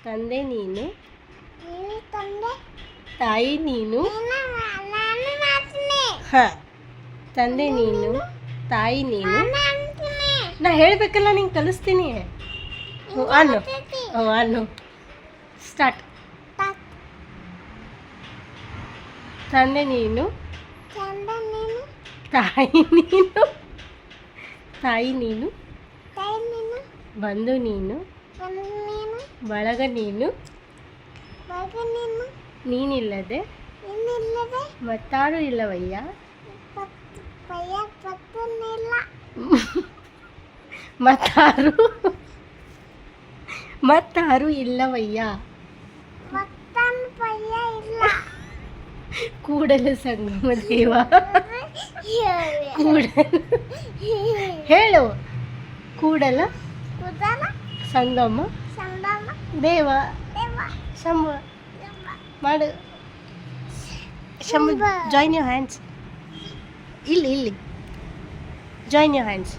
ತಂದೆ ನೀನು, ನೀನು ತಂದೆ, ತಾಯಿ ನೀನು. ನಾನು ಮಾಡ್ತೀನಿ. ಹಾಂ, ತಂದೆ ನೀನು, ತಾಯಿ ನೀನು. ನಾನು ಅಂತೀನಿ. ನಾ ಹೇಳಬೇಕಲ್ಲ, ನಿಂಗೆ ಕಲಿಸ್ತೀನಿ. ಹ್ಞೂ ಅನ್ನು. ಹ್ಞೂ ಅನ್ನು. ಸ್ಟಾರ್ಟ್. ತಂದೆ ನೀನು, ಚಂದ ನೀನು, ತಾಯಿ ನೀನು, ತಾಯಿ ನೀನು, ತಾಯಿ ನೀನು, ಬಂಧು ನೀನು, ಬಂದು ನೀನು, ಬಳಗ ನೀನು, ಮಗ ನೀನು, ನೀನಿಲ್ಲದೆ ಇನ್ನಿಲ್ಲದೆ ಮತ್ತಾರು ಇಲ್ಲವಯ್ಯ. ಪತ್ತನಿಲ್ಲ. ಮತ್ತಾರು ಇಲ್ಲವಯ್ಯ. ಮತ್ತನ್ ಪಯ್ಯ ಇಲ್ಲ. ಕೂಡಲ ಸಂಗಮ ದೇವ. ಹೇಳು. ಕೂಡಲ ಕುದಲ ಸಂಗಮ ಸಂಗಮ ದೇವ. ದೇವ ಶಂಭ ಶಂಭ ಮಾಡು. ಶಂಭ. Join your hands. ಇಲ್ಲಿ ಜಾಯಿನ್ ಯೋರ್ ಹ್ಯಾಂಡ್ಸ್.